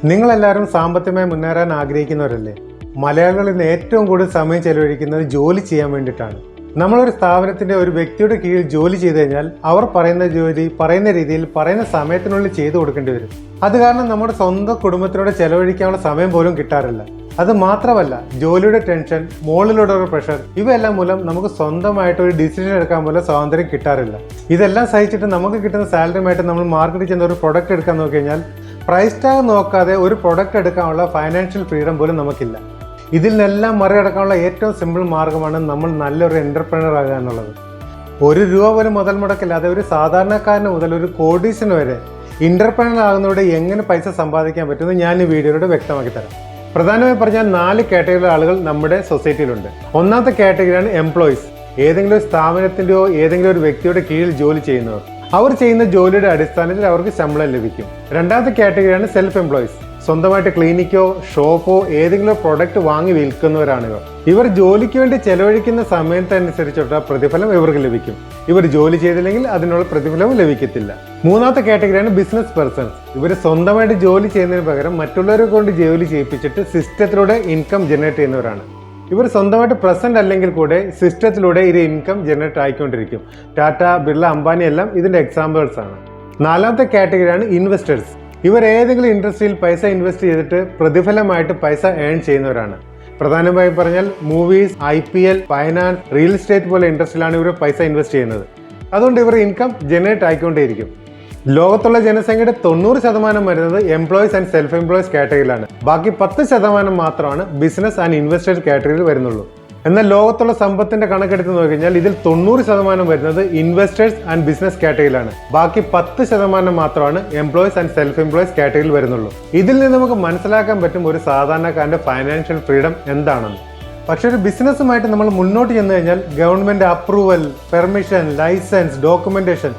നിങ്ങളെല്ലാവരും സാമ്പത്തികമായി മുന്നേറാൻ ആഗ്രഹിക്കുന്നവരല്ലേ? മലയാളികൾ ഇന്ന് ഏറ്റവും കൂടുതൽ സമയം ചെലവഴിക്കുന്നത് ജോലി ചെയ്യാൻ വേണ്ടിയിട്ടാണ്. നമ്മളൊരു സ്ഥാപനത്തിന്റെ ഒരു വ്യക്തിയുടെ കീഴിൽ ജോലി ചെയ്തു കഴിഞ്ഞാൽ അവർ പറയുന്ന ജോലി പറയുന്ന രീതിയിൽ പറയുന്ന സമയത്തിനുള്ളിൽ ചെയ്തു കൊടുക്കേണ്ടി വരും. അത് കാരണം നമ്മുടെ സ്വന്തം കുടുംബത്തിനോട് ചെലവഴിക്കാനുള്ള സമയം പോലും കിട്ടാറില്ല. അത് മാത്രമല്ല, ജോലിയുടെ ടെൻഷൻ, മുകളിലൂടെയുള്ള പ്രഷർ, ഇവയെല്ലാം മൂലം നമുക്ക് സ്വന്തമായിട്ട് ഒരു ഡിസിഷൻ എടുക്കാൻ പോലും സ്വാതന്ത്ര്യം കിട്ടാറില്ല. ഇതെല്ലാം സഹിച്ചിട്ട് നമുക്ക് കിട്ടുന്ന സാലറിയുമായിട്ട് നമ്മൾ മാർക്കറ്റിൽ ചെന്ന് ഒരു പ്രൊഡക്റ്റ് എടുക്കാൻ നോക്കി കഴിഞ്ഞാൽ പ്രൈസ് ടാഗ് നോക്കാതെ ഒരു പ്രൊഡക്റ്റ് എടുക്കാനുള്ള ഫൈനാൻഷ്യൽ ഫ്രീഡം പോലും നമുക്കില്ല. ഇതിൽ നിന്നെല്ലാം മറികടക്കാനുള്ള ഏറ്റവും സിമ്പിൾ മാർഗ്ഗമാണ് നമ്മൾ നല്ലൊരു എന്റർപ്രണർ ആകുക എന്നുള്ളത്. ₹1 പോലും മുതൽ മുടക്കില്ലാതെ ഒരു സാധാരണക്കാരന് മുതൽ ഒരു കോടീശ്വരന് വരെ എന്റർപ്രണർ ആകുന്നതോടെ എങ്ങനെ പൈസ സമ്പാദിക്കാൻ പറ്റുമെന്ന് ഞാൻ ഈ വീഡിയോയിലൂടെ വ്യക്തമാക്കി തരാം. പ്രധാനമായി പറഞ്ഞാൽ 4 കാറ്റഗറി ആളുകൾ നമ്മുടെ സൊസൈറ്റിയിലുണ്ട്. ഒന്നാമത്തെ കാറ്റഗറിയാണ് എംപ്ലോയീസ്. ഏതെങ്കിലും ഒരു സ്ഥാപനത്തിൻ്റെയോ ഏതെങ്കിലും ഒരു വ്യക്തിയുടെ കീഴിൽ ജോലി ചെയ്യുന്നവർ. അവർ ചെയ്യുന്ന ജോലിയുടെ അടിസ്ഥാനത്തിൽ അവർക്ക് ശമ്പളം ലഭിക്കും. രണ്ടാമത്തെ കാറ്റഗറിയാണ് സെൽഫ് എംപ്ലോയീസ്. സ്വന്തമായിട്ട് ക്ലിനിക്കോ ഷോപ്പോ ഏതെങ്കിലും പ്രൊഡക്റ്റ് വാങ്ങി വിൽക്കുന്നവരാണ് ഇവർ. ഇവർ ജോലിക്ക് വേണ്ടി ചെലവഴിക്കുന്ന സമയത്തനുസരിച്ചുള്ള പ്രതിഫലം ഇവർക്ക് ലഭിക്കും. ഇവർ ജോലി ചെയ്തില്ലെങ്കിൽ അതിനുള്ള പ്രതിഫലവും ലഭിക്കത്തില്ല. മൂന്നാമത്തെ കാറ്റഗറിയാണ് ബിസിനസ് പേഴ്സൺസ്. ഇവർ സ്വന്തമായിട്ട് ജോലി ചെയ്യുന്നതിന് പകരം മറ്റുള്ളവരെ കൊണ്ട് ജോലി ചെയ്യിപ്പിച്ചിട്ട് സിസ്റ്റത്തിലൂടെ ഇൻകം ജനറേറ്റ് ചെയ്യുന്നവരാണ്. ഇവർ സ്വന്തമായിട്ട് പ്രസന്റ് അല്ലെങ്കിൽ കൂടെ സിസ്റ്റത്തിലൂടെ ഇത് ഇൻകം ജനറേറ്റ് ആയിക്കൊണ്ടിരിക്കും. ടാറ്റ, ബിർള, അംബാനി എല്ലാം ഇതിന്റെ എക്സാമ്പിൾസ് ആണ്. നാലാമത്തെ കാറ്റഗറിയാണ് ഇൻവെസ്റ്റേഴ്സ്. ഇവർ ഏതെങ്കിലും ഇൻഡസ്ട്രിയിൽ പൈസ ഇൻവെസ്റ്റ് ചെയ്തിട്ട് പ്രതിഫലമായിട്ട് പൈസ ഏൺ ചെയ്യുന്നവരാണ്. പ്രധാനമായും പറഞ്ഞാൽ movies, IPL, finance, real estate പോലെ ഇൻഡസ്ട്രിയിലാണ് ഇവർ പൈസ ഇൻവെസ്റ്റ് ചെയ്യുന്നത്. അതുകൊണ്ട് ഇവർ ഇൻകം ജനറേറ്റ് ആയിക്കൊണ്ടേയിരിക്കും. ലോകത്തുള്ള ജനസംഖ്യയുടെ 90% വരുന്നത് എംപ്ലോയീസ് ആൻഡ് സെൽഫ് എംപ്ലോയീസ് കാറ്റഗറിയിലാണ്. ബാക്കി 10% മാത്രമാണ് ബിസിനസ് ആൻഡ് ഇൻവെസ്റ്റേഴ്സ് കാറ്റഗറിയിൽ വരുന്നുള്ളൂ. എന്നാൽ ലോകത്തുള്ള സമ്പത്തിന്റെ കണക്കെടുത്ത് നോക്കിക്കഴിഞ്ഞാൽ ഇതിൽ 90% വരുന്നത് ഇൻവെസ്റ്റേഴ്സ് ആൻഡ് ബിസിനസ് കാറ്റഗറിയിലാണ്. ബാക്കി 10% മാത്രമാണ് എംപ്ലോയീസ് ആൻഡ് സെൽഫ് എംപ്ലോയീസ് കാറ്റഗറിയിൽ വരുന്നുള്ളൂ. ഇതിൽ നിന്ന് നമുക്ക് മനസ്സിലാക്കാൻ പറ്റും ഒരു സാധാരണക്കാരന്റെ ഫൈനാൻഷ്യൽ ഫ്രീഡം എന്താണെന്ന്. പക്ഷെ ഒരു ബിസിനസ്സുമായിട്ട് നമ്മൾ മുന്നോട്ട് ചെന്ന് കഴിഞ്ഞാൽ government approval, permission, license, documentation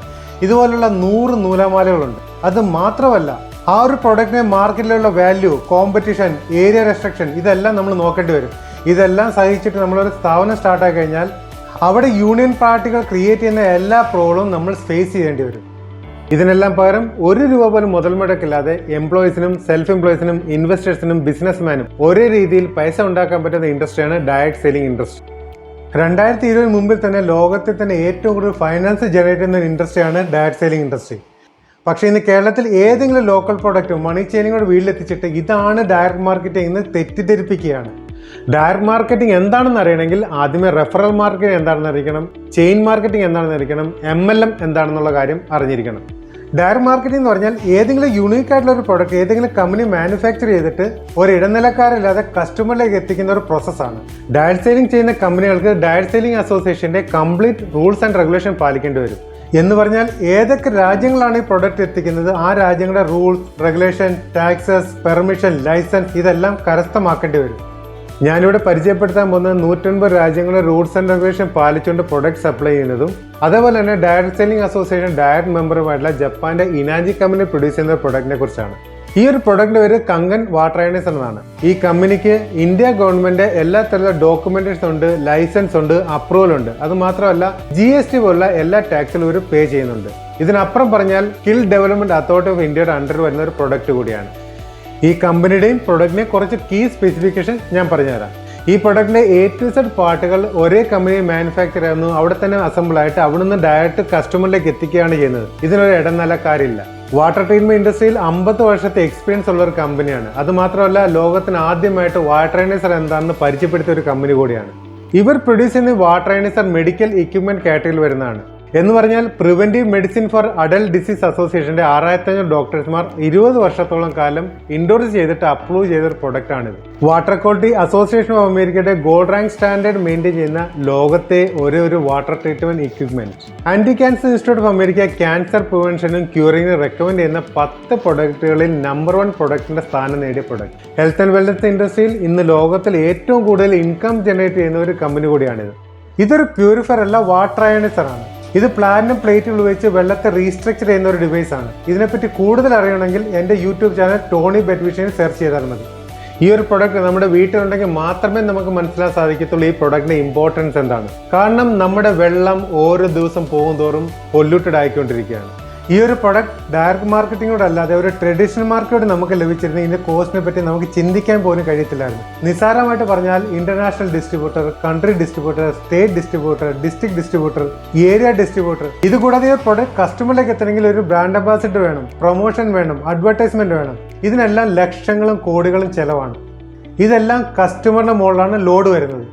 ഇതുപോലുള്ള 100 നൂലാമാലകളുണ്ട്. അത് മാത്രമല്ല, ആ ഒരു പ്രൊഡക്റ്റിന്റെ മാർക്കറ്റിലുള്ള വാല്യൂ, കോമ്പറ്റീഷൻ, ഏരിയ റെസ്ട്രിക്ഷൻ ഇതെല്ലാം നമ്മൾ നോക്കേണ്ടി വരും. ഇതെല്ലാം സഹിച്ചിട്ട് നമ്മളൊരു സ്ഥാപനം സ്റ്റാർട്ടായി കഴിഞ്ഞാൽ അവിടെ യൂണിയൻ പാർട്ടികൾ ക്രിയേറ്റ് ചെയ്യുന്ന എല്ലാ പ്രോബ്ലവും നമ്മൾ ഫേസ് ചെയ്യേണ്ടി വരും. ഇതിനെല്ലാം പകരം ₹1 പോലും മുതൽ മുടക്കില്ലാതെ എംപ്ലോയീസിനും സെൽഫ് എംപ്ലോയീസിനും ഇൻവെസ്റ്റേഴ്സിനും ബിസിനസ്മാനും ഒരേ രീതിയിൽ പൈസ ഉണ്ടാക്കാൻ പറ്റുന്ന ഇൻഡസ്ട്രിയാണ് ഡയറക്ട് സെല്ലിംഗ് ഇൻഡസ്ട്രി. 2020 മുമ്പിൽ തന്നെ ലോകത്തിൽ തന്നെ ഏറ്റവും കൂടുതൽ ഫൈനാൻസ് ജനറേറ്റ് ചെയ്യുന്ന ഇൻഡസ്ട്രിയാണ് ഡയറക്ട് സെല്ലിംഗ് ഇൻഡസ്ട്രി. പക്ഷേ ഇന്ന് കേരളത്തിൽ ഏതെങ്കിലും ലോക്കൽ പ്രോഡക്റ്റ് മണി ചെയിനിങ്ങോട് വീട്ടിലെത്തിച്ചിട്ട് ഇതാണ് ഡയറക്ട് മാർക്കറ്റിംഗ് എന്ന് തെറ്റിദ്ധരിപ്പിക്കുകയാണ്. ഡയറക്ട് മാർക്കറ്റിംഗ് എന്താണെന്ന് അറിയണമെങ്കിൽ ആദ്യമേ റെഫറൽ മാർക്കറ്റിംഗ് എന്താണെന്ന് അറിയിക്കണം, ചെയിൻ മാർക്കറ്റിംഗ് എന്താണെന്ന് അറിയിക്കണം, MLM എന്താണെന്നുള്ള കാര്യം അറിഞ്ഞിരിക്കണം. ഡയറക്ട് മാർക്കറ്റിംഗ് എന്ന് പറഞ്ഞാൽ ഏതെങ്കിലും യൂണീക്ക് ആയിട്ടുള്ള ഒരു പ്രൊഡക്റ്റ് ഏതെങ്കിലും കമ്പനി മാനുഫാക്ചർ ചെയ്തിട്ട് ഒരു ഇടനിലക്കാരില്ലാതെ കസ്റ്റമറിലേക്ക് എത്തിക്കുന്ന ഒരു പ്രോസസ്സാണ്. ഡയറക്ട് സെയിലിംഗ് ചെയ്യുന്ന കമ്പനികൾക്ക് ഡയറക്ട് സെയിലിംഗ് അസോസിയേഷന്റെ കംപ്ലീറ്റ് റൂൾസ് ആൻഡ് റെഗുലേഷൻ പാലിക്കേണ്ടി വരും. എന്ന് പറഞ്ഞാൽ ഏതൊക്കെ രാജ്യങ്ങളാണ് ഈ പ്രൊഡക്റ്റ് എത്തിക്കുന്നത് ആ രാജ്യങ്ങളുടെ rules, regulation, taxes, permission, license ഇതെല്ലാം കരസ്ഥമാക്കേണ്ടി വരും. ഞാനിവിടെ പരിചയപ്പെടുത്താൻ പോകുന്നത് 150 രാജ്യങ്ങളുടെ റൂൾസ് ആൻഡ് റെഗുലേഷൻ പാലിച്ചുകൊണ്ട് പ്രൊഡക്റ്റ് സപ്ലൈ ചെയ്യുന്നതും അതേപോലെ തന്നെ ഡയറക്ട് സെല്ലിംഗ് അസോസിയേഷൻ ഡയറക്ട് മെമ്പറുമായിട്ടുള്ള ജപ്പാന്റെ ഇനാജി കമ്പനി പ്രൊഡ്യൂസ് ചെയ്യുന്ന പ്രൊഡക്റ്റിനെ കുറിച്ചാണ്. ഈ ഒരു പ്രൊഡക്റ്റിന്റെ പേര് കങ്കൻ വാട്ടർ അയണൈസർ എന്നാണ്. ഈ കമ്പനിക്ക് ഇന്ത്യ ഗവൺമെന്റ് എല്ലാ തരത്തിലുള്ള ഡോക്യുമെന്റേഷൻ ഉണ്ട്, ലൈസൻസ് ഉണ്ട്, അപ്രൂവൽ ഉണ്ട്. അത് മാത്രമല്ല GST പോലുള്ള എല്ലാ ടാക്സിലും ഒരു പേ ചെയ്യുന്നുണ്ട്. ഇതിനപ്പുറം പറഞ്ഞാൽ സ്കിൽ ഡെവലപ്മെന്റ് അതോറിറ്റി ഓഫ് ഇന്ത്യയുടെ അണ്ടർ വരുന്ന ഒരു പ്രൊഡക്റ്റ് കൂടിയാണ്. ഈ കമ്പനിയുടെയും പ്രൊഡക്റ്റിനെ കുറച്ച് കീ സ്പെസിഫിക്കേഷൻ ഞാൻ പറഞ്ഞുതരാം. ഈ പ്രൊഡക്റ്റിന്റെ A to Z പാർട്ടുകൾ ഒരേ കമ്പനി മാനുഫാക്ചർ ആയിരുന്നു, അവിടെ തന്നെ അസംബിൾ ആയിട്ട് അവിടെ നിന്ന് ഡയറക്റ്റ് കസ്റ്റമറിലേക്ക് എത്തിക്കുകയാണ് ചെയ്യുന്നത്. ഇതിനൊരു ഇടനിലക്കാരില്ല. വാട്ടർ ട്രീറ്റ്മെന്റ് ഇൻഡസ്ട്രിയിൽ 50 വർഷത്തെ എക്സ്പീരിയൻസ് ഉള്ള ഒരു കമ്പനിയാണ്. അത് മാത്രമല്ല ലോകത്തിന് ആദ്യമായിട്ട് വാട്ടർ അയണൈസർ എന്താണെന്ന് പരിചയപ്പെടുത്തിയ ഒരു കമ്പനി കൂടിയാണ്. ഇവർ പ്രൊഡ്യൂസ് ചെയ്യുന്ന വാട്ടർ അയണൈസർ മെഡിക്കൽ എക്യുപ്മെന്റ് കാറ്റഗറിയിൽ വരുന്നതാണ്. എന്ന് പറഞ്ഞാൽ preventive medicine four adult disease അസോസിയേഷന്റെ 6500 ഡോക്ടർമാർ 20 വർഷത്തോളം കാലം ഇൻഡോർസ് ചെയ്തിട്ട് അപ്രൂവ് ചെയ്ത ഒരു പ്രൊഡക്റ്റ് ആണിത്. വാട്ടർ ക്വാളിറ്റി അസോസിയേഷൻ ഓഫ് അമേരിക്കയുടെ ഗോൾഡ് റാങ്ക് സ്റ്റാൻഡേർഡ് മെയിൻറ്റെയിൻ ചെയ്യുന്ന ലോകത്തെ ഒരേ ഒരു water treatment equipment. Anti cancer institute of America cancer പ്രിവെൻഷനും ക്യൂറിംഗിനും റെക്കമെൻഡ് ചെയ്യുന്ന 10 പ്രൊഡക്റ്റുകളിൽ നമ്പർ 1 പ്രൊഡക്റ്റിന്റെ സ്ഥാനം നേടിയ പ്രൊഡക്റ്റ്. ഹെൽത്ത് ആൻഡ് വെൽനസ് ഇൻഡസ്ട്രിയിൽ ഇന്ന് ലോകത്തിൽ ഏറ്റവും കൂടുതൽ ഇൻകം ജനറേറ്റ് ചെയ്യുന്ന ഒരു കമ്പനി കൂടിയാണിത്. ഇതൊരു പ്യൂരിഫയർ അല്ല, വാട്ടർ അയണൈസർ ആണ്. ഇത് പ്ലാറ്റിനം പ്ലേറ്റുകൾ ഉപയോഗിച്ച് വെള്ളത്തെ റീസ്ട്രക്ചർ ചെയ്യുന്ന ഒരു ഡിവൈസ് ആണ്. ഇതിനെപ്പറ്റി കൂടുതൽ അറിയണമെങ്കിൽ എൻ്റെ യൂട്യൂബ് ചാനൽ ടോണി ബെറ്റ്വിഷനിൽ സെർച്ച് ചെയ്താൽ മതി. ഈ ഒരു പ്രൊഡക്റ്റ് നമ്മുടെ വീട്ടിലുണ്ടെങ്കിൽ മാത്രമേ നമുക്ക് മനസ്സിലാക്കാൻ സാധിക്കത്തുള്ളൂ ഈ പ്രൊഡക്റ്റിന്റെ ഇമ്പോർട്ടൻസ് എന്താണ്. കാരണം നമ്മുടെ വെള്ളം ഓരോ ദിവസം പോകും തോറും പൊല്യൂട്ടഡ് ആയിക്കൊണ്ടിരിക്കുകയാണ്. ഈ ഒരു പ്രൊഡക്റ്റ് ഡയറക്റ്റ് മാർക്കറ്റിംഗോട് അല്ലാതെ ഒരു ട്രഡീഷണൽ മാർക്കറ്റോട് നമുക്ക് ലഭിച്ചിരുന്ന ഇതിന്റെ കോസ്റ്റിനെ പറ്റി നമുക്ക് ചിന്തിക്കാൻ പോലും കഴിയത്തില്ലായിരുന്നു. നിസ്സാരമായിട്ട് പറഞ്ഞാൽ international distributor, country distributor, state distributor, district distributor, area distributor, ഇതുകൂടാതെ ഈ പ്രൊഡക്റ്റ് കസ്റ്റമറിലേക്ക് എത്തണമെങ്കിൽ ഒരു ബ്രാൻഡ് അംബാസിഡർ വേണം, പ്രൊമോഷൻ വേണം, അഡ്വർടൈസ്മെന്റ് വേണം. ഇതിനെല്ലാം ലക്ഷങ്ങളും കോടികളും ചെലവാണ്. ഇതെല്ലാം കസ്റ്റമറിന്റെ മുകളിലാണ് ലോഡ് വരുന്നത്.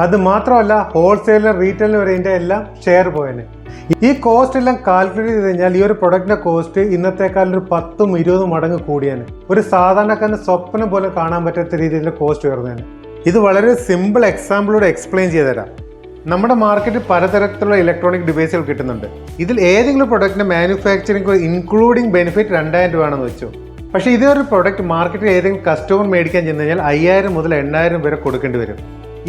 അത് മാത്രമല്ല ഹോൾസെയിലർ, റീറ്റെയിലിന് വരെ ഇതിന്റെ എല്ലാം ഷെയർ പോയേനെ. ഈ കോസ്റ്റ് എല്ലാം കാൽക്കുലേറ്റ് ചെയ്ത് കഴിഞ്ഞാൽ ഈ ഒരു പ്രൊഡക്റ്റിന്റെ കോസ്റ്റ് ഇന്നത്തെക്കാൾ ഒരു 10-20 മടങ്ങ് കൂടിയാണ്. ഒരു സാധാരണക്കാരന് സ്വപ്നം പോലും കാണാൻ പറ്റാത്ത രീതിയിലുള്ള കോസ്റ്റ് ഉയർന്നതാണ്. ഇത് വളരെ സിമ്പിൾ എക്സാമ്പിളോടെ എക്സ്പ്ലെയിൻ ചെയ്ത് തരാം. നമ്മുടെ മാർക്കറ്റിൽ പലതരത്തിലുള്ള ഇലക്ട്രോണിക് ഡിവൈസുകൾ കിട്ടുന്നുണ്ട്. ഇതിൽ ഏതെങ്കിലും പ്രൊഡക്റ്റിന്റെ മാനുഫാക്ചറിംഗ് ഇൻക്ലൂഡിംഗ് ബെനിഫിറ്റ് 2000 രൂപയാണെന്ന് വെച്ചു. പക്ഷേ ഇതേ ഒരു പ്രൊഡക്റ്റ് മാർക്കറ്റിൽ ഏതെങ്കിലും കസ്റ്റമർ മേടിക്കാൻ ചെന്ന് കഴിഞ്ഞാൽ 5000 മുതൽ 8000 വരെ കൊടുക്കേണ്ടി വരും.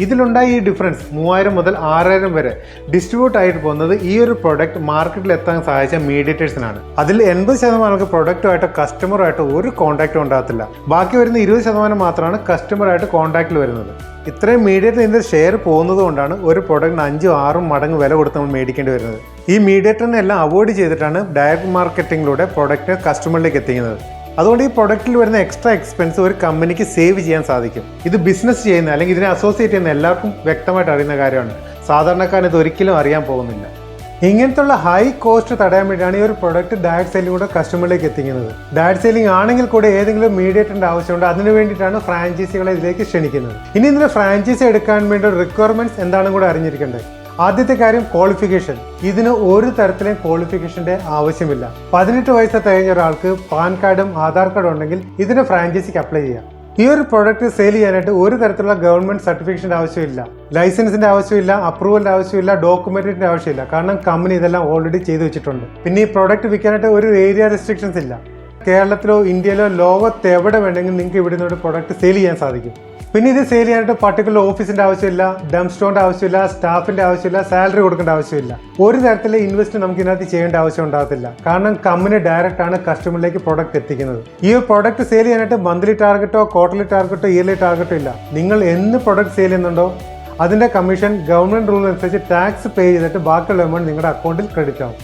ഇതിലുണ്ടായ ഈ ഡിഫറൻസ് 3000 മുതൽ 6000 വരെ ഡിസ്ട്രിബ്യൂട്ട് ആയിട്ട് പോകുന്നത് ഈ ഒരു പ്രൊഡക്റ്റ് മാർക്കറ്റിൽ എത്താൻ സഹായിച്ച മീഡിയേറ്റേഴ്സിനാണ്. അതിൽ 80% ആൾക്ക് പ്രൊഡക്റ്റുമായിട്ടോ കസ്റ്റമറുമായിട്ടോ ഒരു കോൺടാക്റ്റും ഉണ്ടാകത്തില്ല. ബാക്കി വരുന്ന 20% മാത്രമാണ് കസ്റ്റമറായിട്ട് കോൺടാക്റ്റിൽ വരുന്നത്. ഇത്രയും മീഡിയേറ്റർ ഇതിൻ്റെ ഷെയർ പോകുന്നത് കൊണ്ടാണ് ഒരു പ്രൊഡക്റ്റിന് 5-6 മടങ്ങ് വില കൊടുത്ത് നമ്മൾ മേടിക്കേണ്ടി വരുന്നത്. ഈ മീഡിയേറ്ററിനെ എല്ലാം അവോയ്ഡ് ചെയ്തിട്ടാണ് ഡയറക്റ്റ് മാർക്കറ്റിംഗിലൂടെ പ്രൊഡക്റ്റ് കസ്റ്റമറിലേക്ക് എത്തിക്കുന്നത്. അതുകൊണ്ട് ഈ പ്രൊഡക്റ്റിൽ വരുന്ന എക്സ്ട്രാ എക്സ്പെൻസ് ഒരു കമ്പനിക്ക് സേവ് ചെയ്യാൻ സാധിക്കും. ഇത് ബിസിനസ് ചെയ്യുന്ന അല്ലെങ്കിൽ ഇതിനെ അസോസിയേറ്റ് ചെയ്യുന്ന എല്ലാവർക്കും വ്യക്തമായിട്ട് അറിയുന്ന കാര്യമാണ്. സാധാരണക്കാരന് ഇത് ഒരിക്കലും അറിയാൻ പോകുന്നില്ല. ഇങ്ങനത്തുള്ള ഹൈ കോസ്റ്റ് തടയാൻ വേണ്ടിയാണ് ഈ ഒരു പ്രൊഡക്റ്റ് ഡയറക്റ്റ് സെല്ലിംഗ് കൂടെ കസ്റ്റമറിലേക്ക് എത്തിക്കുന്നത്. ഡയറക്റ്റ് സെല്ലിംഗ് ആണെങ്കിൽ കൂടെ ഏതെങ്കിലും മീഡിയേറ്ററിന്റെ ആവശ്യമുണ്ട്. അതിനു വേണ്ടിയിട്ടാണ് ഫ്രാഞ്ചൈസികളെ ഇതിലേക്ക് ക്ഷണിക്കുന്നത്. ഇനി ഇതിന്റെ ഫ്രാഞ്ചൈസി എടുക്കാൻ വേണ്ടി റിക്വയർമെന്റ്സ് എന്താണെന്ന് കൂടെ അറിഞ്ഞിരിക്കേണ്ടത്. ആദ്യത്തെ കാര്യം ക്വാളിഫിക്കേഷൻ. ഇതിന് ഒരു തരത്തിലെയും ക്വാളിഫിക്കേഷന്റെ ആവശ്യമില്ല. 18 വയസ്സ് തികഞ്ഞ ഒരാൾക്ക് പാൻ കാർഡും ആധാർ കാർഡും ഉണ്ടെങ്കിൽ ഇതിന് ഫ്രാഞ്ചൈസിക്ക് അപ്ലൈ ചെയ്യാം. ഈ ഒരു പ്രൊഡക്റ്റ് സെയിൽ ചെയ്യാനായിട്ട് ഒരു തരത്തിലുള്ള ഗവൺമെന്റ് സർട്ടിഫിക്കേഷന്റെ ആവശ്യമില്ല, ലൈസൻസിന്റെ ആവശ്യമില്ല, അപ്രൂവലിന്റെ ആവശ്യമില്ല, ഡോക്യുമെന്റിന്റെ ആവശ്യമില്ല. കാരണം കമ്പനി ഇതെല്ലാം ഓൾറെഡി ചെയ്തു വെച്ചിട്ടുണ്ട്. പിന്നെ ഈ പ്രൊഡക്റ്റ് വിൽക്കാനായിട്ട് ഒരു ഏരിയ റെസ്ട്രിക്ഷൻസ് ഇല്ല. കേരളത്തിലോ ഇന്ത്യയിലോ ലോകത്ത് എവിടെ വേണമെങ്കിലും നിങ്ങൾക്ക് ഇവിടെ നിന്ന് ഒരു പ്രൊഡക്റ്റ് സെയിൽ ചെയ്യാൻ സാധിക്കും. പിന്നെ ഇത് സെയിൽ ചെയ്യാനായിട്ട് പർട്ടിക്കുലർ ഓഫീസിന്റെ ആവശ്യമില്ല, ഡംപ് സ്റ്റോറിന്റെ ആവശ്യമില്ല, സ്റ്റാഫിന്റെ ആവശ്യമില്ല, സാലറി കൊടുക്കേണ്ട ആവശ്യമില്ല. ഒരു തരത്തിലെ ഇൻവെസ്റ്റ് നമുക്ക് ഇതിനകത്ത് ചെയ്യേണ്ട ആവശ്യം ഉണ്ടാകത്തില്ല. കാരണം കമ്പനി ഡയറക്റ്റ് ആണ് കസ്റ്റമറിലേക്ക് പ്രൊഡക്റ്റ് എത്തിക്കുന്നത്. ഈ പ്രൊഡക്റ്റ് സെയിൽ ചെയ്യാനായിട്ട് മന്ത്ലി ടാർഗറ്റോ ക്വാർട്ടർലി ടാർഗറ്റോ ഇയർലി ടാർഗറ്റോ ഇല്ല. നിങ്ങൾ എന്ന് പ്രൊഡക്റ്റ് സെയിൽ ചെയ്യുന്നുണ്ടോ അതിന്റെ കമ്മീഷൻ ഗവൺമെന്റ് റൂൾ അനുസരിച്ച് ടാക്സ് പേ ചെയ്തിട്ട് ബാക്കിയുള്ള എമൗണ്ട് നിങ്ങളുടെ അക്കൗണ്ടിൽ ക്രെഡിറ്റ് ആവും.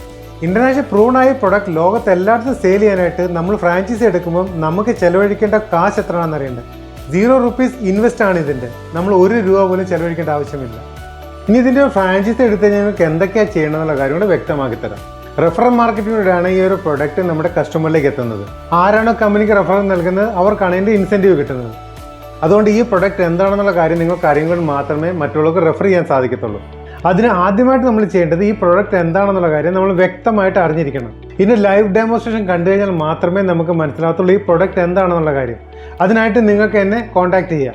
ഇന്റർനാഷണൽ പ്രൂവൺ ആയ പ്രൊഡക്റ്റ് ലോകത്ത് എല്ലായിടത്തും സെയിൽ ചെയ്യാനായിട്ട് നമ്മൾ ഫ്രാഞ്ചൈസി എടുക്കുമ്പോൾ നമുക്ക് ചെലവഴിക്കേണ്ട കാശ് എത്രയാണെന്ന് അറിയേണ്ടത്. 0 rupees ഇൻവെസ്റ്റ് ആണ് ഇതിൻ്റെ. നമ്മൾ 1 രൂപ പോലും ചെലവഴിക്കേണ്ട ആവശ്യമില്ല. ഇനി ഇതിൻ്റെ ഫ്രാഞ്ചൈസി എടുത്ത് കഴിഞ്ഞാൽ നിങ്ങൾക്ക് എന്തൊക്കെയാണ് ചെയ്യണമെന്നുള്ള കാര്യം കൂടെ വ്യക്തമാക്കി തരാം. റെഫറൽ മാർക്കറ്റിലൂടെയാണ് ഈ ഒരു പ്രൊഡക്റ്റ് നമ്മുടെ കസ്റ്റമറിലേക്ക് എത്തുന്നത്. ആരാണോ കമ്പനിക്ക് റെഫറൽ നൽകുന്നത് അവർക്കാണ് ഇതിൻ്റെ ഇൻസെൻറ്റീവ് കിട്ടുന്നത്. അതുകൊണ്ട് ഈ പ്രൊഡക്റ്റ് എന്താണെന്നുള്ള കാര്യം നിങ്ങൾക്ക് അറിയുമ്പോൾ മാത്രമേ മറ്റുള്ളവർക്ക് റെഫർ ചെയ്യാൻ സാധിക്കത്തുള്ളൂ. അതിന് ആദ്യമായിട്ട് നമ്മൾ ചെയ്യേണ്ടത് ഈ പ്രൊഡക്റ്റ് എന്താണെന്നുള്ള കാര്യം നമ്മൾ വ്യക്തമായിട്ട് അറിഞ്ഞിരിക്കണം. ഇതിൻ്റെ ലൈവ് ഡെമോൺസ്ട്രേഷൻ കണ്ടു കഴിഞ്ഞാൽ മാത്രമേ നമുക്ക് മനസ്സിലാകത്തുള്ളൂ ഈ പ്രൊഡക്റ്റ് എന്താണെന്നുള്ള കാര്യം. അതിനായിട്ട് നിങ്ങൾക്ക് എന്നെ കോൺടാക്ട് ചെയ്യാം.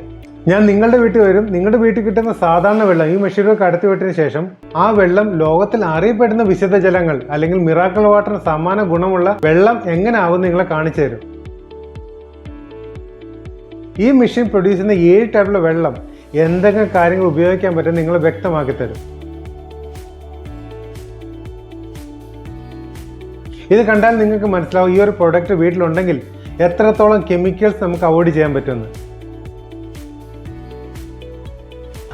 ഞാൻ നിങ്ങളുടെ വീട്ടിൽ വരും. നിങ്ങളുടെ വീട്ടിൽ കിട്ടുന്ന സാധാരണ വെള്ളം ഈ മെഷീനിലേക്ക് കടത്തിവിട്ടതിന് ശേഷം ആ വെള്ളം ലോകത്തിൽ അറിയപ്പെടുന്ന വിശുദ്ധ ജലങ്ങൾ അല്ലെങ്കിൽ മിറാക്കിൾ വാട്ടറിന് സമാന ഗുണമുള്ള വെള്ളം എങ്ങനെ ആവും നിങ്ങളെ കാണിച്ചു തരും. ഈ മെഷീൻ പ്രൊഡ്യൂസ് ചെയ്യുന്ന 7 ടൈപ്പിലുള്ള വെള്ളം എന്തെങ്കിലും കാര്യങ്ങൾ ഉപയോഗിക്കാൻ പറ്റും നിങ്ങൾ വ്യക്തമാക്കി തരും. ഇത് കണ്ടാൽ നിങ്ങൾക്ക് മനസ്സിലാവും ഈ ഒരു പ്രൊഡക്റ്റ് വീട്ടിലുണ്ടെങ്കിൽ എത്രത്തോളം കെമിക്കൽസ് നമുക്ക് അവോയ്ഡ് ചെയ്യാൻ പറ്റുമെന്ന്.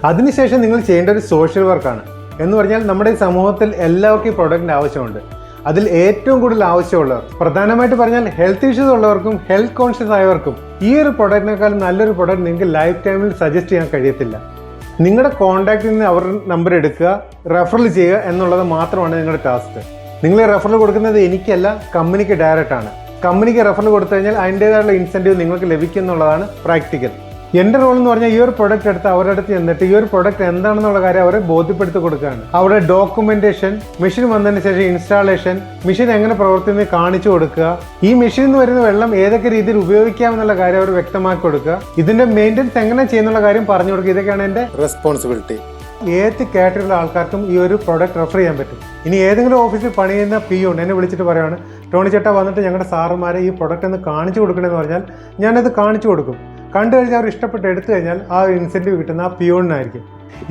അതിനുശേഷം നിങ്ങൾ ചെയ്യേണ്ട ഒരു സോഷ്യൽ വർക്കാണ്. എന്ന് പറഞ്ഞാൽ നമ്മുടെ ഈ സമൂഹത്തിൽ എല്ലാവർക്കും ഈ പ്രൊഡക്റ്റിൻ്റെ ആവശ്യമുണ്ട്. അതിൽ ഏറ്റവും കൂടുതൽ ആവശ്യമുള്ളവർ, പ്രധാനമായിട്ട് പറഞ്ഞാൽ ഹെൽത്ത് ഇഷ്യൂസ് ഉള്ളവർക്കും ഹെൽത്ത് കോൺഷ്യസ് ആയവർക്കും ഈ ഒരു പ്രൊഡക്റ്റിനേക്കാളും നല്ലൊരു പ്രൊഡക്റ്റ് നിങ്ങൾക്ക് ലൈഫ് ടൈമിൽ സജസ്റ്റ് ചെയ്യാൻ കഴിയത്തില്ല. നിങ്ങളുടെ കോൺടാക്റ്റിൽ നിന്ന് അവരുടെ നമ്പർ എടുക്കുക, റെഫറൽ ചെയ്യുക എന്നുള്ളത് മാത്രമാണ് നിങ്ങളുടെ ടാസ്ക്. നിങ്ങൾ റെഫറൽ കൊടുക്കുന്നത് എനിക്കല്ല, കമ്പനിക്ക് ഡയറക്റ്റ് ആണ്. കമ്പനിക്ക് റെഫറൽ കൊടുത്തു കഴിഞ്ഞാൽ അതിൻ്റേതായുള്ള ഇൻസെൻറ്റീവ് നിങ്ങൾക്ക് ലഭിക്കും എന്നുള്ളതാണ് പ്രാക്ടിക്കൽ. എൻ്റെ റോൾ എന്ന് പറഞ്ഞാൽ ഈ ഒരു പ്രൊഡക്റ്റ് എടുത്ത് അവരുടെ അടുത്ത് ചെന്നിട്ട് ഈ ഒരു പ്രൊഡക്റ്റ് എന്താണെന്നുള്ള കാര്യം അവരെ ബോധ്യപ്പെടുത്തി കൊടുക്കുകയാണ്. അവരുടെ ഡോക്യുമെന്റേഷൻ, മെഷീൻ വന്നതിന് ശേഷം ഇൻസ്റ്റാളേഷൻ, മെഷീൻ എങ്ങനെ പ്രവർത്തിക്കുന്നത് കാണിച്ചു കൊടുക്കുക, ഈ മെഷീനിൽ നിന്ന് വരുന്ന വെള്ളം ഏതൊക്കെ രീതിയിൽ ഉപയോഗിക്കാമെന്നുള്ള കാര്യം അവർ വ്യക്തമാക്കി കൊടുക്കുക, ഇതിന്റെ മെയിൻ്റെനൻസ് എങ്ങനെ ചെയ്യുന്നുള്ള കാര്യം പറഞ്ഞു കൊടുക്കുക. ഇതൊക്കെയാണ് എൻ്റെ റെസ്പോൺസിബിലിറ്റി. ഏത് കാറ്റഗറിയിലുള്ള ആൾക്കാർക്കും ഈ ഒരു പ്രൊഡക്റ്റ് റെഫർ ചെയ്യാൻ പറ്റും. ഇനി ഏതെങ്കിലും ഓഫീസിൽ പണി ചെയ്യുന്ന പിയൂൺ എന്നെ വിളിച്ചിട്ട് പറയുകയാണ്, ടോണി ചേട്ടാ വന്നിട്ട് ഞങ്ങളുടെ സാറുമാരെ ഈ പ്രൊഡക്റ്റ് ഒന്ന് കാണിച്ചു കൊടുക്കണമെന്ന് പറഞ്ഞാൽ ഞാനത് കാണിച്ചു കൊടുക്കും. കണ്ടു കഴിഞ്ഞാൽ അവർ ഇഷ്ടപ്പെട്ട് എടുത്തു കഴിഞ്ഞാൽ ആ ഒരു ഇൻസെൻറ്റീവ് കിട്ടുന്ന ആ പിയൂണിനായിരിക്കും.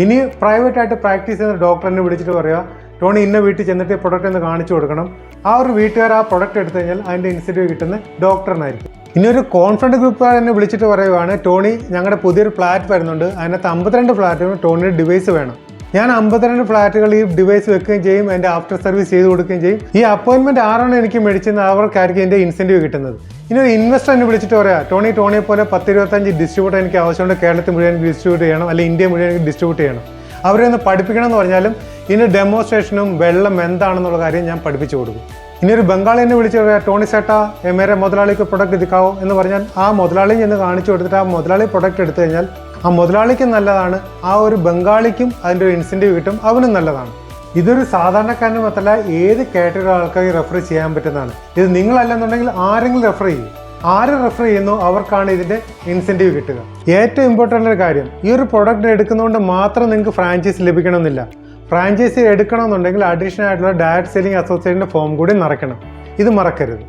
ഇനി പ്രൈവറ്റായിട്ട് പ്രാക്ടീസ് ചെയ്യുന്ന ഡോക്ടറിനെ വിളിച്ചിട്ട് പറയുക, ടോണി ഇന്ന വീട്ടിൽ ചെന്നിട്ട് പ്രൊഡക്റ്റ് ഒന്ന് കാണിച്ചു കൊടുക്കണം. ആ ഒരു വീട്ടുകാർ ആ പ്രൊഡക്റ്റ് എടുത്തു കഴിഞ്ഞാൽ അതിൻ്റെ ഇൻസെൻറ്റീവ് കിട്ടുന്ന ഡോക്ടറിനായിരിക്കും. ഇനി ഒരു കോൺഫിഡൻറ്റ് ഗ്രൂപ്പുകാർ എന്നെ വിളിച്ചിട്ട് പറയുവാണ്, ടോണി ഞങ്ങളുടെ പുതിയൊരു ഫ്ലാറ്റ് വരുന്നുണ്ട്, അതിനകത്ത് 52 ഫ്ലാറ്റിന് ടോണിയുടെ ഡിവൈസ് വേണം. ഞാൻ 52 ഫ്ലാറ്റുകൾ ഈ ഡിവൈസ് വെക്കുകയും ചെയ്യും, എൻ്റെ ആഫ്റ്റർ സർവീസ് ചെയ്ത് കൊടുക്കുകയും ചെയ്യും. ഈ അപ്പോയിൻമെൻറ്റ് ആരാണ് എനിക്ക് മേടിച്ചെന്ന് അവർക്കായിരിക്കും എൻ്റെ ഇൻസെൻറ്റീവ് കിട്ടുന്നത്. ഇനി ഒരു ഇൻവെസ്റ്റർ എന്നെ വിളിച്ചിട്ട് പറയാം, ടോണിയെ പോലെ 10-25 ഡിസ്ട്രിബ്യൂട്ടർ എനിക്ക് ആവശ്യമുണ്ട്, കേരളത്തിൽ മുഴുവൻ ഡിസ്ട്രിബ്യൂട്ട് ചെയ്യണം, അല്ലെങ്കിൽ ഇന്ത്യ മുഴുവൻ എനിക്ക് ഡിസ്ട്രിബ്യൂട്ട് ചെയ്യണം. അവരെ ഒന്ന് പഠിപ്പിക്കണം എന്ന് പറഞ്ഞാലും ഇതിന് ഡെമോൺസ്ട്രേഷനും വെള്ളം എന്താണെന്നുള്ള കാര്യം ഞാൻ പഠിപ്പിച്ചു കൊടുക്കും. ഇനി ഒരു ബംഗാളി എന്നെ വിളിച്ച് പറയാം, ടോണി ചേട്ടാ മേരെ മുതലാളിക്ക് പ്രൊഡക്റ്റ് എടുക്കാവോ എന്ന് പറഞ്ഞാൽ ആ മുതലാളി എന്ന് കാണിച്ചു കൊടുത്തിട്ട് ആ മുതലാളി പ്രൊഡക്റ്റ് എടുത്തു കഴിഞ്ഞാൽ ആ മുതലാളിക്കും നല്ലതാണ്, ആ ഒരു ബംഗാളിക്കും അതിൻ്റെ ഒരു ഇൻസെൻറ്റീവ് കിട്ടും, അവനും നല്ലതാണ്. ഇതൊരു സാധാരണക്കാരന് മാത്രമല്ല ഏത് കാറ്റഗറി ആൾക്കാർക്ക് റെഫർ ചെയ്യാൻ പറ്റുന്നതാണ്. ഇത് നിങ്ങളല്ലെന്നുണ്ടെങ്കിൽ ആരെങ്കിലും റെഫർ ചെയ്യും, ആര് റെഫർ ചെയ്യുന്നു അവർക്കാണ് ഇതിൻ്റെ ഇൻസെൻറ്റീവ് കിട്ടുക. ഏറ്റവും ഇമ്പോർട്ടൻ്റ് ഒരു കാര്യം, ഈ ഒരു പ്രൊഡക്റ്റ് എടുക്കുന്നതുകൊണ്ട് മാത്രം നിങ്ങൾക്ക് ഫ്രാഞ്ചൈസി ലഭിക്കണമെന്നില്ല. ഫ്രാഞ്ചൈസി എടുക്കണമെന്നുണ്ടെങ്കിൽ അഡീഷണൽ ആയിട്ടുള്ള ഡയറക്റ്റ് സെല്ലിംഗ് അസോസിയേഷൻ്റെ ഫോം കൂടി നിറയ്ക്കണം. ഇത് മറക്കരുത്.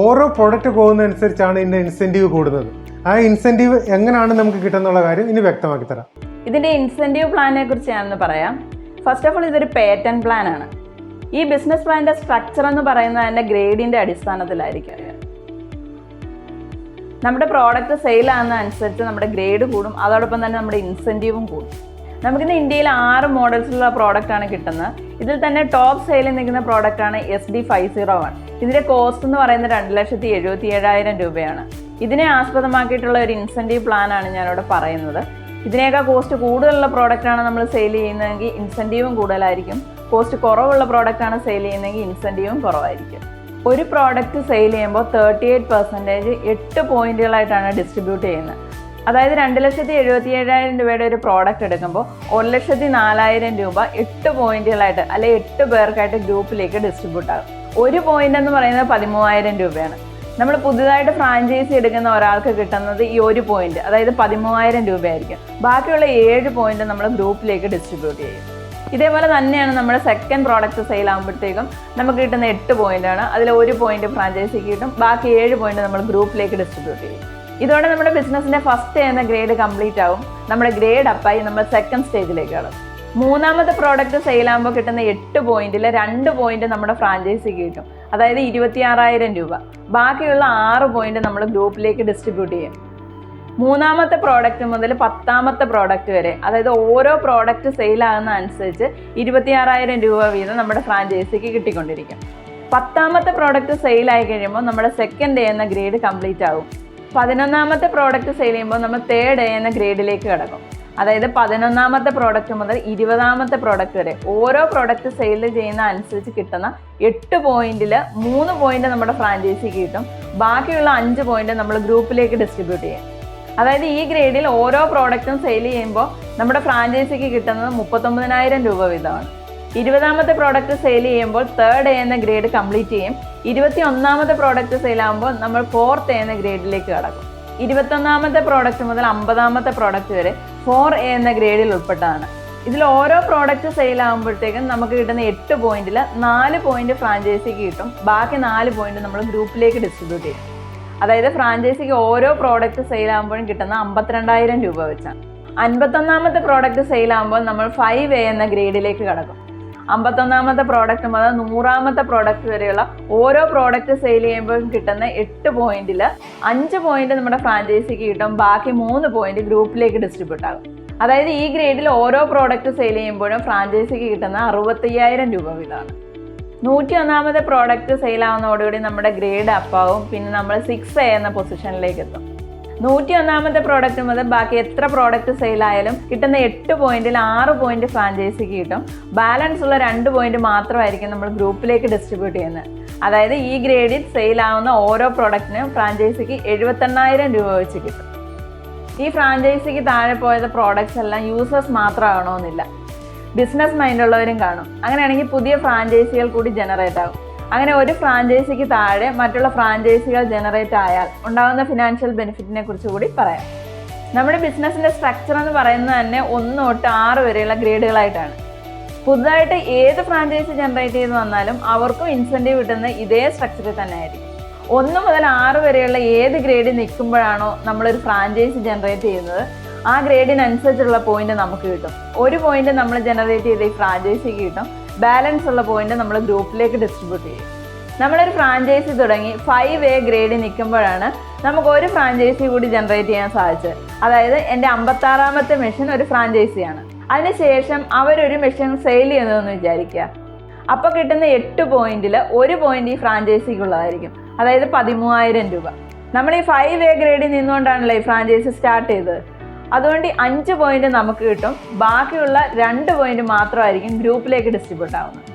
ഓരോ പ്രൊഡക്റ്റ് പോകുന്നതനുസരിച്ചാണ് ഇതിൻ്റെ ഇൻസെൻറ്റീവ് കൂടുന്നത്. ആ ഇൻസെൻറ്റീവ് എങ്ങനെയാണ് നമുക്ക് കിട്ടുന്നുള്ള കാര്യം ഇനി വ്യക്തമാക്കി തരാം. ഇതിൻ്റെ ഇൻസെൻറ്റീവ് പ്ലാനെ കുറിച്ച് ഞാനൊന്ന് പറയാം. ഫസ്റ്റ് ഓഫ് ഓൾ ഇതൊരു പേറ്റന്റ് പ്ലാൻ ആണ്. ഈ ബിസിനസ് പ്ലാനിൻ്റെ സ്ട്രക്ചർ എന്ന് പറയുന്നത് അതിൻ്റെ ഗ്രേഡിൻ്റെ അടിസ്ഥാനത്തിലായിരിക്കും. നമ്മുടെ പ്രോഡക്റ്റ് സെയിൽ ആകുന്ന അനുസരിച്ച് നമ്മുടെ ഗ്രേഡ് കൂടും, അതോടൊപ്പം തന്നെ നമ്മുടെ ഇൻസെൻറ്റീവും കൂടും. നമുക്കിന്ന് ഇന്ത്യയിൽ 6 മോഡൽസിലുള്ള പ്രോഡക്റ്റാണ് കിട്ടുന്നത്. ഇതിൽ തന്നെ ടോപ്പ് സെയിലിൽ നിൽക്കുന്ന പ്രോഡക്റ്റാണ് SD501. ഇതിൻ്റെ കോസ്റ്റ് എന്ന് പറയുന്നത് 2,77,000 രൂപയാണ്. ഇതിനെ ആസ്പദമാക്കിയിട്ടുള്ള ഒരു ഇൻസെൻറ്റീവ് പ്ലാനാണ് ഞാനിവിടെ പറയുന്നത്. ഇതിനേക്കാൾ കോസ്റ്റ് കൂടുതലുള്ള പ്രോഡക്റ്റാണ് നമ്മൾ സെയിൽ ചെയ്യുന്നതെങ്കിൽ ഇൻസെൻറ്റീവും കൂടുതലായിരിക്കും. കോസ്റ്റ് കുറവുള്ള പ്രോഡക്റ്റാണ് സെയിൽ ചെയ്യുന്നതെങ്കിൽ ഇൻസെൻറ്റീവും കുറവായിരിക്കും. ഒരു പ്രോഡക്റ്റ് സെയിൽ ചെയ്യുമ്പോൾ 38% 8 പോയിന്റുകളായിട്ടാണ് ഡിസ്ട്രിബ്യൂട്ട് ചെയ്യുന്നത്. അതായത് 2,77,000 രൂപയുടെ ഒരു പ്രോഡക്റ്റ് എടുക്കുമ്പോൾ 1,04,000 രൂപ 8 പോയിന്റുകളായിട്ട് അല്ലെങ്കിൽ 8 പേർക്കായിട്ട് ഗ്രൂപ്പിലേക്ക് ഡിസ്ട്രിബ്യൂട്ട് ആകും. ഒരു പോയിന്റ് എന്ന് പറയുന്നത് 13,000 രൂപയാണ്. നമ്മൾ പുതുതായിട്ട് ഫ്രാഞ്ചൈസി എടുക്കുന്ന ഒരാൾക്ക് കിട്ടുന്നത് ഈ ഒരു പോയിന്റ്, അതായത് 13,000 രൂപയായിരിക്കും. ബാക്കിയുള്ള 7 പോയിന്റ് നമ്മൾ ഗ്രൂപ്പിലേക്ക് ഡിസ്ട്രിബ്യൂട്ട് ചെയ്യും. ഇതേപോലെ തന്നെയാണ് നമ്മുടെ സെക്കൻഡ് പ്രോഡക്റ്റ് സെയിൽ ആകുമ്പോഴത്തേക്കും നമുക്ക് കിട്ടുന്ന 8 പോയിന്റാണ്. അതിൽ ഒരു പോയിന്റ് ഫ്രാഞ്ചൈസിക്ക് കിട്ടും, ബാക്കി 7 പോയിന്റ് നമ്മൾ ഗ്രൂപ്പിലേക്ക് ഡിസ്ട്രിബ്യൂട്ട് ചെയ്യും. ഇതോടെ നമ്മുടെ ബിസിനസ്സിൻ്റെ ഫസ്റ്റ് എന്ന ഗ്രേഡ് കംപ്ലീറ്റ് ആവും. നമ്മുടെ ഗ്രേഡ് അപ്പായി നമ്മൾ സെക്കൻഡ് സ്റ്റേജിലേക്ക് കടക്കും. മൂന്നാമത്തെ പ്രോഡക്റ്റ് സെയിൽ ആകുമ്പോൾ കിട്ടുന്ന 8 പോയിന്റിൽ 2 പോയിന്റ് നമ്മുടെ ഫ്രാഞ്ചൈസിക്ക് കിട്ടും, അതായത് 26,000 രൂപ. ബാക്കിയുള്ള 6 പോയിന്റ് നമ്മൾ ഗ്രൂപ്പിലേക്ക് ഡിസ്ട്രിബ്യൂട്ട് ചെയ്യും. മൂന്നാമത്തെ പ്രോഡക്റ്റ് മുതൽ 10ാമത്തെ പ്രോഡക്റ്റ് വരെ, അതായത് ഓരോ പ്രോഡക്റ്റ് സെയിൽ ആകുന്ന അനുസരിച്ച് 26,000 രൂപ വീതം നമ്മുടെ ഫ്രാഞ്ചൈസിക്ക് കിട്ടിക്കൊണ്ടിരിക്കും. 10ാമത്തെ പ്രോഡക്റ്റ് സെയിൽ ആയി കഴിയുമ്പോൾ നമ്മുടെ സെക്കൻഡ് എന്ന ഗ്രേഡ് കംപ്ലീറ്റ് ആകും. 11ാമത്തെ പ്രോഡക്റ്റ് സെയിൽ ചെയ്യുമ്പോൾ നമ്മൾ തേർഡ് എന്ന ഗ്രേഡിലേക്ക് കിടക്കും. അതായത് 11ാമത്തെ പ്രോഡക്റ്റ് മുതൽ 20ാമത്തെ പ്രോഡക്റ്റ് വരെ ഓരോ പ്രോഡക്റ്റ് സെയിൽ ചെയ്യുന്ന അനുസരിച്ച് കിട്ടുന്ന 8 പോയിന്റിൽ 3 പോയിന്റ് നമ്മുടെ ഫ്രാഞ്ചൈസിക്ക് കിട്ടും. ബാക്കിയുള്ള 5 പോയിന്റ് നമ്മൾ ഗ്രൂപ്പിലേക്ക് ഡിസ്ട്രിബ്യൂട്ട് ചെയ്യും. അതായത് ഈ ഗ്രേഡിൽ ഓരോ പ്രോഡക്റ്റും സെയിൽ ചെയ്യുമ്പോൾ നമ്മുടെ ഫ്രാഞ്ചൈസിക്ക് കിട്ടുന്നത് 39,000 രൂപ വീതമാണ്. 20ാമത്തെ പ്രോഡക്റ്റ് സെയിൽ ചെയ്യുമ്പോൾ തേർഡ് എന്ന ഗ്രേഡ് കംപ്ലീറ്റ് ചെയ്യും. 21ാമത്തെ പ്രോഡക്റ്റ് സെയിൽ ആകുമ്പോൾ നമ്മൾ 4th എന്ന ഗ്രേഡിലേക്ക് കടക്കും. 21ാമത്തെ പ്രോഡക്റ്റ് മുതൽ 50ാമത്തെ പ്രോഡക്റ്റ് വരെ 4 എന്ന ഗ്രേഡിൽ ഉൾപ്പെട്ടതാണ്. ഇതിൽ ഓരോ പ്രോഡക്റ്റ് സെയിൽ ആകുമ്പോഴത്തേക്കും നമുക്ക് കിട്ടുന്ന 8 പോയിന്റിൽ 4 പോയിന്റ് ഫ്രാഞ്ചൈസിക്ക് കിട്ടും, ബാക്കി 4 പോയിന്റ് നമ്മൾ ഗ്രൂപ്പിലേക്ക് ഡിസ്ട്രിബ്യൂട്ട് ചെയ്യും. അതായത് ഫ്രാഞ്ചൈസിക്ക് ഓരോ പ്രോഡക്റ്റ് സെയിൽ ആകുമ്പോഴും കിട്ടുന്ന 52,000 രൂപ വെച്ചാണ്. 51ാമത്തെ പ്രോഡക്റ്റ് സെയിൽ ആകുമ്പോൾ നമ്മൾ 5 എന്ന ഗ്രേഡിലേക്ക് കടക്കും. 51ാമത്തെ പ്രോഡക്റ്റ് മുതൽ 100ാമത്തെ പ്രോഡക്റ്റ് വരെയുള്ള ഓരോ പ്രോഡക്റ്റ് സെയിൽ ചെയ്യുമ്പോഴും കിട്ടുന്ന 8 പോയിന്റിൽ 5 പോയിന്റ് നമ്മുടെ ഫ്രാഞ്ചൈസിക്ക് കിട്ടും, ബാക്കി 3 പോയിന്റ് ഗ്രൂപ്പിലേക്ക് ഡിസ്ട്രിബ്യൂട്ട് ആകും. അതായത് ഈ ഗ്രേഡിൽ ഓരോ പ്രോഡക്റ്റ് സെയിൽ ചെയ്യുമ്പോഴും ഫ്രാഞ്ചൈസിക്ക് കിട്ടുന്ന 65,000 രൂപ വീതമാണ്. 101ാമത്തെ പ്രോഡക്റ്റ് സെയിൽ ആവുന്നതോടുകൂടി നമ്മുടെ ഗ്രേഡ് അപ്പാവും. പിന്നെ നമ്മൾ 6 എന്ന പൊസിഷനിലേക്ക് എത്തും. 101ാമത്തെ പ്രോഡക്റ്റ് മുതൽ ബാക്കി എത്ര പ്രോഡക്റ്റ് സെയിൽ ആയാലും കിട്ടുന്ന 8 പോയിന്റിൽ 6 പോയിന്റ് ഫ്രാഞ്ചൈസിക്ക് കിട്ടും. ബാലൻസ് ഉള്ള 2 പോയിന്റ് മാത്രമായിരിക്കും നമ്മൾ ഗ്രൂപ്പിലേക്ക് ഡിസ്ട്രിബ്യൂട്ട് ചെയ്യുന്നത്. അതായത് ഈ ഗ്രേഡിൽ സെയിൽ ആവുന്ന ഓരോ പ്രോഡക്റ്റിനും ഫ്രാഞ്ചൈസിക്ക് 78,000 രൂപ വെച്ച് കിട്ടും. ഈ ഫ്രാഞ്ചൈസിക്ക് താഴെ പോയത് പ്രോഡക്റ്റ്സ് എല്ലാം യൂസേഴ്സ് മാത്രമാകണമെന്നില്ല, ബിസിനസ് മൈൻഡുള്ളവരും കാണും. അങ്ങനെയാണെങ്കിൽ പുതിയ ഫ്രാഞ്ചൈസികൾ കൂടി ജനറേറ്റ് ആകും. അങ്ങനെ ഒരു ഫ്രാഞ്ചൈസിക്ക് താഴെ മറ്റുള്ള ഫ്രാഞ്ചൈസികൾ ജനറേറ്റ് ആയാൽ ഉണ്ടാകുന്ന ഫിനാൻഷ്യൽ ബെനിഫിറ്റിനെ കുറിച്ച് കൂടി പറയാം. നമ്മുടെ ബിസിനസ്സിൻ്റെ സ്ട്രക്ചർ എന്ന് പറയുന്നത് തന്നെ 1 തൊട്ട് 6 വരെയുള്ള ഗ്രേഡുകളായിട്ടാണ്. പുതുതായിട്ട് ഏത് ഫ്രാഞ്ചൈസി ജനറേറ്റ് ചെയ്ത് വന്നാലും അവർക്കും ഇൻസെൻറ്റീവ് കിട്ടുന്ന ഇതേ സ്ട്രക്ചറിൽ തന്നെ ആയിരിക്കും. 1 മുതൽ 6 വരെയുള്ള ഏത് ഗ്രേഡിൽ നിൽക്കുമ്പോഴാണോ നമ്മളൊരു ഫ്രാഞ്ചൈസി ജനറേറ്റ് ചെയ്യുന്നത് ആ ഗ്രേഡിനനുസരിച്ചുള്ള പോയിന്റ് നമുക്ക് കിട്ടും. ഒരു പോയിന്റ് നമ്മൾ ജനറേറ്റ് ചെയ്ത ഈ ഫ്രാഞ്ചൈസിക്ക് കിട്ടും, ബാലൻസ് ഉള്ള പോയിന്റ് നമ്മൾ ഗ്രൂപ്പിലേക്ക് ഡിസ്ട്രിബ്യൂട്ട് ചെയ്യും. നമ്മളൊരു ഫ്രാഞ്ചൈസി തുടങ്ങി 5A ഗ്രേഡിൽ നിൽക്കുമ്പോഴാണ് നമുക്ക് ഒരു ഫ്രാഞ്ചൈസി കൂടി ജനറേറ്റ് ചെയ്യാൻ സാധിച്ചത്. അതായത് എൻ്റെ 56ാമത്തെ മെഷീൻ ഒരു ഫ്രാഞ്ചൈസിയാണ്. അതിനുശേഷം അവരൊരു മെഷീൻ സെയിൽ ചെയ്യുന്നതെന്ന് വിചാരിക്കുക. അപ്പോൾ കിട്ടുന്ന 8 പോയിന്റിൽ 1 പോയിന്റ് ഈ ഫ്രാഞ്ചൈസിക്കുള്ളതായിരിക്കും, അതായത് 13,000 രൂപ. നമ്മൾ ഈ 5A ഗ്രേഡിൽ നിന്നുകൊണ്ടാണല്ലോ ഈ ഫ്രാഞ്ചൈസി സ്റ്റാർട്ട് ചെയ്തത്. അതുകൊണ്ട് 5 പോയിന്റ് നമുക്ക് കിട്ടും, ബാക്കിയുള്ള 2 പോയിന്റ് മാത്രമായിരിക്കും ഗ്രൂപ്പിലേക്ക് ഡിസ്ട്രിബ്യൂട്ട് ആവുന്നത്.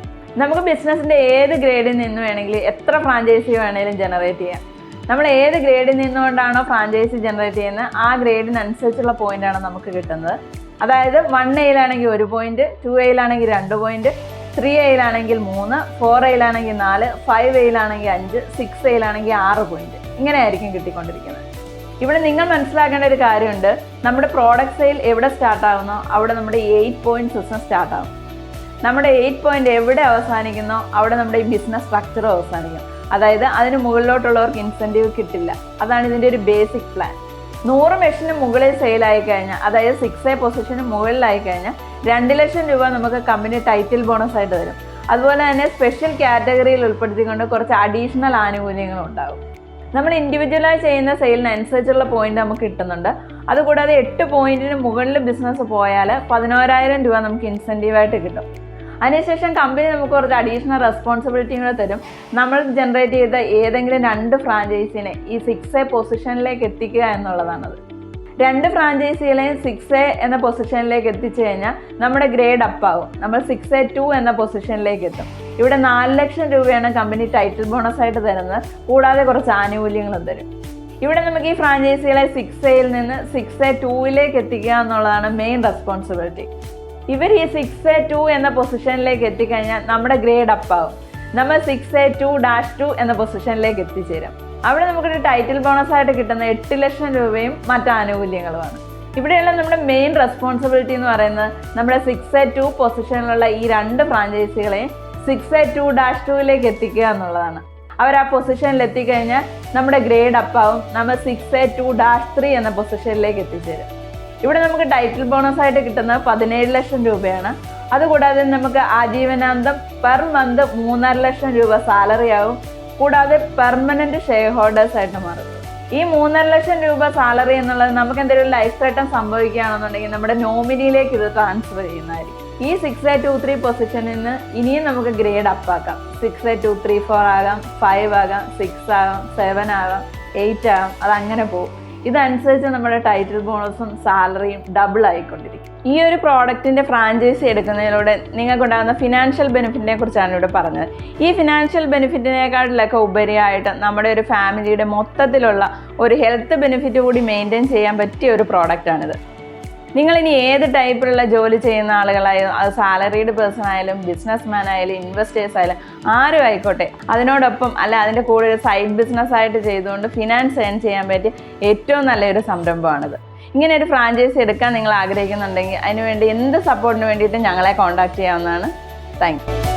നമുക്ക് ബിസിനസ്സിൻ്റെ ഏത് ഗ്രേഡിൽ നിന്ന് വേണമെങ്കിലും എത്ര ഫ്രാഞ്ചൈസി വേണമെങ്കിലും ജനറേറ്റ് ചെയ്യാം. നമ്മൾ ഏത് ഗ്രേഡിൽ നിന്നുകൊണ്ടാണോ ഫ്രാഞ്ചൈസി ജനറേറ്റ് ചെയ്യുന്നത് ആ ഗ്രേഡിനനുസരിച്ചുള്ള പോയിന്റാണ് നമുക്ക് കിട്ടുന്നത്. അതായത് 1Aയിലാണെങ്കിൽ 1 പോയിന്റ്, 2Aയിലാണെങ്കിൽ 2 പോയിന്റ്, 3Aയിലാണെങ്കിൽ 3, 4Aയിലാണെങ്കിൽ 4, 5Aയിലാണെങ്കിൽ 5, 6Aയിലാണെങ്കിൽ 6 പോയിന്റ്. ഇങ്ങനെയായിരിക്കും കിട്ടിക്കൊണ്ടിരിക്കുന്നത്. ഇവിടെ നിങ്ങൾ മനസ്സിലാക്കേണ്ട ഒരു കാര്യമുണ്ട്, നമ്മുടെ പ്രോഡക്റ്റ് സെയിൽ എവിടെ സ്റ്റാർട്ട് ആകുന്നോ അവിടെ നമ്മുടെ 8 പോയിന്റ് സിസ്റ്റം സ്റ്റാർട്ട് ആകും. നമ്മുടെ 8 പോയിന്റ് എവിടെ അവസാനിക്കുന്നോ അവിടെ നമ്മുടെ ഈ ബിസിനസ് സ്ട്രക്ചറും അവസാനിക്കും. അതായത് അതിന് മുകളിലോട്ടുള്ളവർക്ക് ഇൻസെൻറ്റീവ് കിട്ടില്ല. അതാണ് ഇതിൻ്റെ ഒരു ബേസിക് പ്ലാൻ. 100 മെഷീന് മുകളിൽ സെയിലായി കഴിഞ്ഞാൽ, അതായത് 6A പൊസിഷന് മുകളിലായി കഴിഞ്ഞാൽ 2 ലക്ഷം രൂപ നമുക്ക് കമ്പനി ടൈറ്റിൽ ബോണസ് ആയിട്ട് തരും. അതുപോലെ തന്നെ സ്പെഷ്യൽ കാറ്റഗറിയിൽ ഉൾപ്പെടുത്തിക്കൊണ്ട് കുറച്ച് അഡീഷണൽ ആനുകൂല്യങ്ങളും ഉണ്ടാകും. നമ്മൾ ഇൻഡിവിജ്വലായി ചെയ്യുന്ന സെയിലിനനുസരിച്ചുള്ള പോയിന്റ് നമുക്ക് കിട്ടുന്നുണ്ട്. അതുകൂടാതെ 8 പോയിന്റിന് മുകളിൽ ബിസിനസ് പോയാൽ 11,000 രൂപ നമുക്ക് ഇൻസെൻറ്റീവായിട്ട് കിട്ടും. അതിനുശേഷം കമ്പനി നമുക്ക് കുറച്ച് അഡീഷണൽ റെസ്പോൺസിബിലിറ്റി കൂടെ തരും. നമ്മൾ ജനറേറ്റ് ചെയ്ത ഏതെങ്കിലും 2 ഫ്രാഞ്ചൈസിനെ ഈ 6A പൊസിഷനിലേക്ക് എത്തിക്കുക എന്നുള്ളതാണത്. 2 ഫ്രാഞ്ചൈസികളെയും 6A എന്ന പൊസിഷനിലേക്ക് എത്തിച്ചു കഴിഞ്ഞാൽ നമ്മുടെ ഗ്രേഡ് അപ്പ് ആകും. നമ്മൾ 6A2 എന്ന പൊസിഷനിലേക്ക് എത്തും. ഇവിടെ 4 ലക്ഷം രൂപയാണ് കമ്പനി ടൈറ്റിൽ ബോണസ് ആയിട്ട് തരുന്നത്. കൂടാതെ കുറച്ച് ആനുകൂല്യങ്ങളും തരും. ഇവിടെ നമുക്ക് ഈ ഫ്രാഞ്ചൈസികളെ 6Aയിൽ നിന്ന് 6A2യിലേക്ക് എത്തിക്കുക എന്നുള്ളതാണ് മെയിൻ റെസ്പോൺസിബിലിറ്റി. ഇവർ ഈ 6A2 എന്ന പൊസിഷനിലേക്ക് എത്തിക്കഴിഞ്ഞാൽ നമ്മുടെ ഗ്രേഡ് അപ്പ് ആകും. നമ്മൾ 6A2-2 എന്ന പൊസിഷനിലേക്ക് എത്തിച്ചേരും. അവിടെ നമുക്കൊരു ടൈറ്റിൽ ബോണസ് ആയിട്ട് കിട്ടുന്ന 8 ലക്ഷം രൂപയും മറ്റ് ആനുകൂല്യങ്ങളുമാണ്. ഇവിടെയുള്ള നമ്മുടെ മെയിൻ റെസ്പോൺസിബിലിറ്റി എന്ന് പറയുന്നത് നമ്മുടെ 6A2 പൊസിഷനിലുള്ള ഈ 2 ഫ്രാഞ്ചൈസികളെയും 6A2-2യിലേക്ക് എത്തിക്കുക എന്നുള്ളതാണ്. അവർ ആ പൊസിഷനിൽ എത്തിക്കഴിഞ്ഞാൽ നമ്മുടെ ഗ്രേഡ് അപ്പ് ആവും. നമ്മൾ 6A2-3 എന്ന പൊസിഷനിലേക്ക് എത്തിച്ചേരും. ഇവിടെ നമുക്ക് ടൈറ്റിൽ ബോണസ് ആയിട്ട് കിട്ടുന്നത് 17 ലക്ഷം രൂപയാണ്. അതുകൂടാതെ നമുക്ക് ആജീവനാന്തം പെർ മന്ത് 3.5 ലക്ഷം രൂപ സാലറി ആവും. കൂടാതെ പെർമനന്റ് ഷെയർ ഹോൾഡേഴ്സ് ആയിട്ട് മാറും. ഈ 3.5 ലക്ഷം രൂപ സാലറി എന്നുള്ളത് നമുക്ക് എന്തെങ്കിലും ലൈഫ് ഘട്ടം സംഭവിക്കുകയാണെന്നുണ്ടെങ്കിൽ നമ്മുടെ നോമിനിയിലേക്ക് ഇത് ട്രാൻസ്ഫർ ചെയ്യുന്നതായിരിക്കും. ഈ 6A23 പൊസിഷനിൽ നിന്ന് ഇനിയും നമുക്ക് ഗ്രേഡ് അപ്പ് ആക്കാം. 6A234 ആകാം, 5 ആകാം, 6 ആകാം, 7 ആകാം, 8 ആകാം, അതങ്ങനെ പോകും. ഇതനുസരിച്ച് നമ്മുടെ ടൈറ്റിൽ ബോണസും സാലറിയും ഡബിൾ ആയിക്കൊണ്ടിരിക്കും. ഈ ഒരു പ്രോഡക്റ്റിൻ്റെ ഫ്രാഞ്ചൈസി എടുക്കുന്നതിലൂടെ നിങ്ങൾക്കുണ്ടാകുന്ന ഫിനാൻഷ്യൽ ബെനിഫിറ്റിനെ കുറിച്ചാണ് ഇവിടെ പറഞ്ഞത്. ഈ ഫിനാൻഷ്യൽ ബെനിഫിറ്റിനേക്കാളിലൊക്കെ ഉപരിയായിട്ട് നമ്മുടെ ഒരു ഫാമിലിയുടെ മൊത്തത്തിലുള്ള ഒരു ഹെൽത്ത് ബെനിഫിറ്റ് കൂടി മെയിൻറ്റെയിൻ ചെയ്യാൻ പറ്റിയ ഒരു പ്രോഡക്റ്റാണിത്. നിങ്ങളിനി ഏത് ടൈപ്പിലുള്ള ജോലി ചെയ്യുന്ന ആളുകളായാലും, അത് സാലറീഡ് പേഴ്സൺ ആയാലും ബിസിനസ്മാൻ ആയാലും ഇൻവെസ്റ്റേഴ്സ് ആയാലും ആരും ആയിക്കോട്ടെ, അതിനോടൊപ്പം അല്ല അതിൻ്റെ കൂടെ ഒരു സൈഡ് ബിസിനസ് ആയിട്ട് ചെയ്തുകൊണ്ട് ഫിനാൻസ് ഏൺ ചെയ്യാൻ പറ്റിയ ഏറ്റവും നല്ലൊരു സംരംഭമാണിത്. ഇങ്ങനെ ഒരു ഫ്രാഞ്ചൈസി എടുക്കാൻ നിങ്ങൾ ആഗ്രഹിക്കുന്നുണ്ടെങ്കിൽ അതിനുവേണ്ടി എന്ത് സപ്പോർട്ടിന് വേണ്ടിയിട്ടും ഞങ്ങളെ കോൺടാക്ട് ചെയ്യാവുന്നതാണ്. Thank you.